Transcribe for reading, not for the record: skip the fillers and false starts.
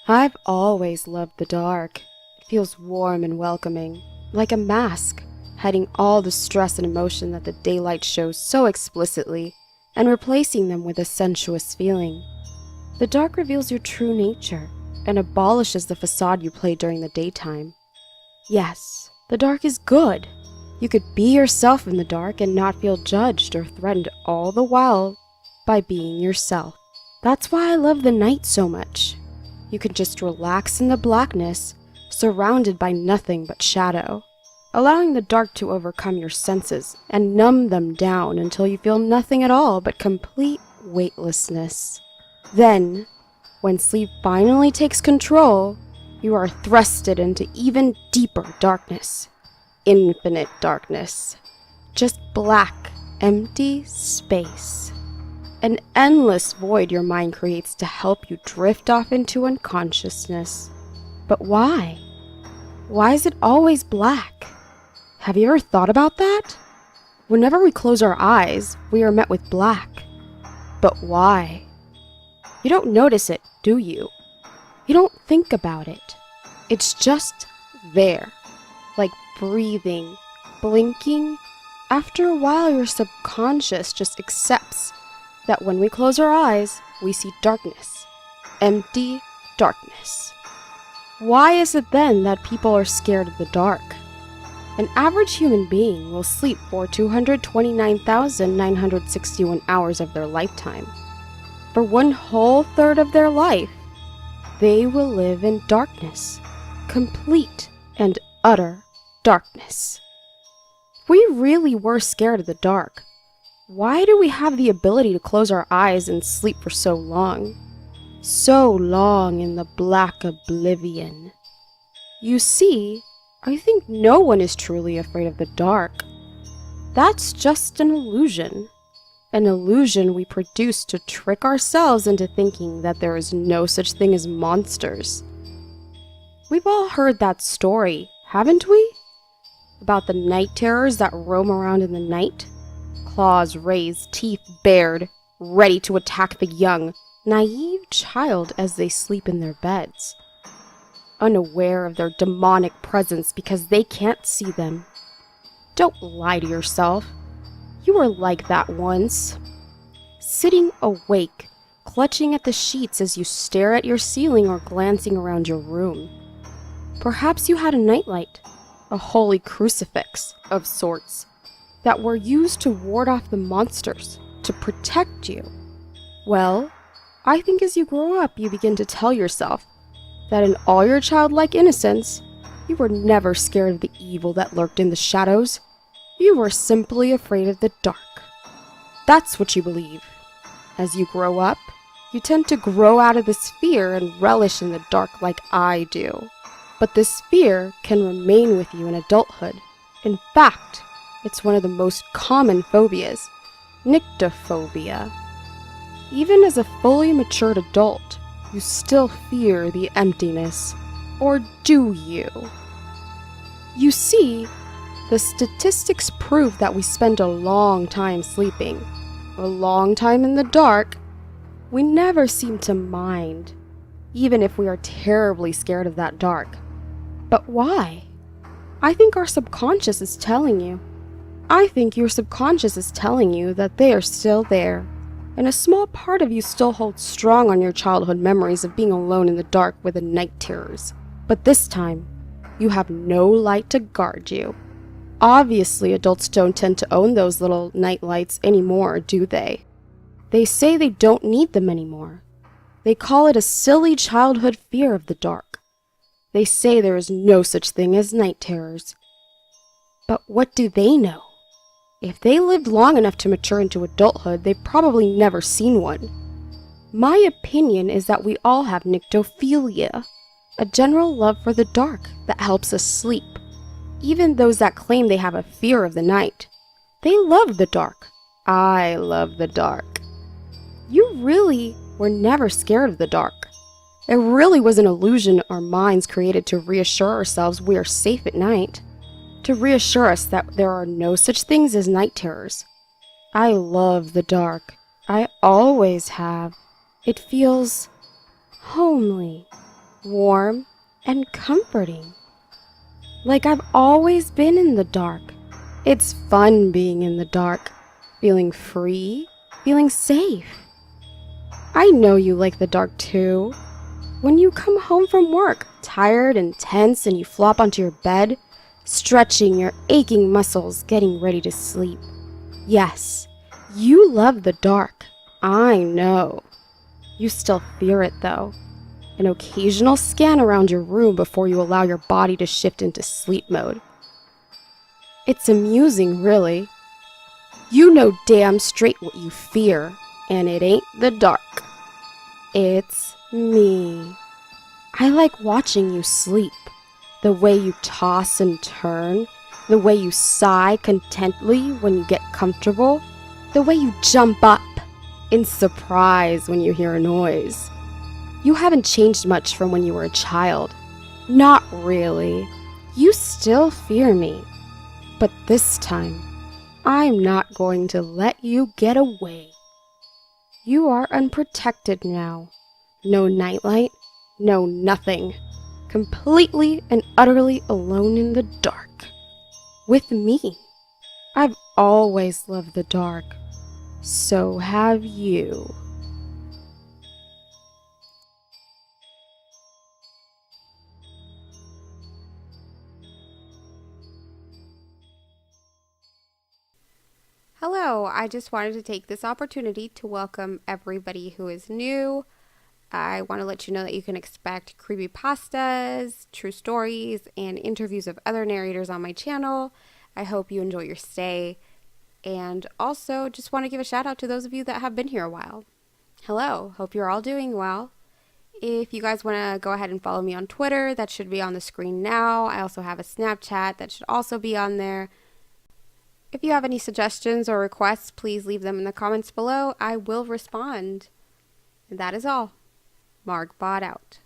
I've always loved the dark. It feels warm and welcoming, like a mask, hiding all the stress and emotion that the daylight shows so explicitly, and replacing them with a sensuous feeling. The dark reveals your true nature, and abolishes the facade you play during the daytime. Yes, the dark is good. You could be yourself in the dark and not feel judged or threatened all the while by being yourself. That's why I love the night so much. You can just relax in the blackness, surrounded by nothing but shadow, allowing the dark to overcome your senses and numb them down until you feel nothing at all but complete weightlessness. Then, when sleep finally takes control, you are thrusted into even deeper darkness. Infinite darkness. Just black, empty space. An endless void your mind creates to help you drift off into unconsciousness. But why? Why is it always black? Have you ever thought about that? Whenever we close our eyes, we are met with black. But why? You don't notice it, do you? You don't think about it. It's just there, like breathing, blinking. After a while, your subconscious just accepts that when we close our eyes, we see darkness. Empty darkness. Why is it then that people are scared of the dark? An average human being will sleep for 229,961 hours of their lifetime. For 1/3 of their life, they will live in darkness. Complete and utter darkness. If we really were scared of the dark, why do we have the ability to close our eyes and sleep for so long? So long in the black oblivion. You see, I think no one is truly afraid of the dark. That's just an illusion. An illusion we produce to trick ourselves into thinking that there is no such thing as monsters. We've all heard that story, haven't we? About the night terrors that roam around in the night. Claws raised, teeth bared, ready to attack the young, naive child as they sleep in their beds, unaware of their demonic presence because they can't see them. Don't lie to yourself. You were like that once. Sitting awake, clutching at the sheets as you stare at your ceiling or glancing around your room. Perhaps you had a nightlight, a holy crucifix of sorts, that were used to ward off the monsters, to protect you. Well, I think as you grow up, you begin to tell yourself that in all your childlike innocence, you were never scared of the evil that lurked in the shadows. You were simply afraid of the dark. That's what you believe. As you grow up, you tend to grow out of this fear and relish in the dark like I do. But this fear can remain with you in adulthood. In fact, it's one of the most common phobias, Nyctophobia. Even as a fully matured adult, you still fear the emptiness. Or do you? You see, the statistics prove that we spend a long time sleeping, a long time in the dark. We never seem to mind, even if we are terribly scared of that dark. But why? I think our subconscious is telling you. I think your subconscious is telling you that they are still there, and a small part of you still holds strong on your childhood memories of being alone in the dark with the night terrors. But this time, you have no light to guard you. Obviously, adults don't tend to own those little night lights anymore, do they? They say they don't need them anymore. They call it a silly childhood fear of the dark. They say there is no such thing as night terrors. But what do they know? If they lived long enough to mature into adulthood, they've probably never seen one. My opinion is that we all have Nyctophilia, a general love for the dark that helps us sleep. Even those that claim they have a fear of the night. They love the dark. I love the dark. You really were never scared of the dark. It really was an illusion our minds created to reassure ourselves we are safe at night. to reassure us that there are no such things as night terrors. I love the dark. I always have. It feels homely, warm, and comforting. Like I've always been in the dark. It's fun being in the dark, feeling free, feeling safe. I know you like the dark too. When you come home from work, tired and tense, and you flop onto your bed, stretching your aching muscles, getting ready to sleep. Yes, you love the dark. I know. You still fear it though. An occasional scan around your room before you allow your body to shift into sleep mode. It's amusing, really. You know damn straight what you fear, and it ain't the dark. It's me. I like watching you sleep. The way you toss and turn. The way you sigh contentedly when you get comfortable. The way you jump up in surprise when you hear a noise. You haven't changed much from when you were a child. Not really. You still fear me. But this time, I'm not going to let you get away. You are unprotected now. No nightlight, no nothing. Completely and utterly alone in the dark. With me. I've always loved the dark. So have you. Hello, I just wanted to take this opportunity to welcome everybody who is new. I want to let you know that you can expect creepypastas, true stories, and interviews of other narrators on my channel. I hope you enjoy your stay. And also, just want to give a shout out to those of you that have been here a while. Hello, hope you're all doing well. If you guys want to go ahead and follow me on Twitter, that should be on the screen now. I also have a Snapchat that should also be on there. If you have any suggestions or requests, please leave them in the comments below. I will respond. And that is all. Margbot out.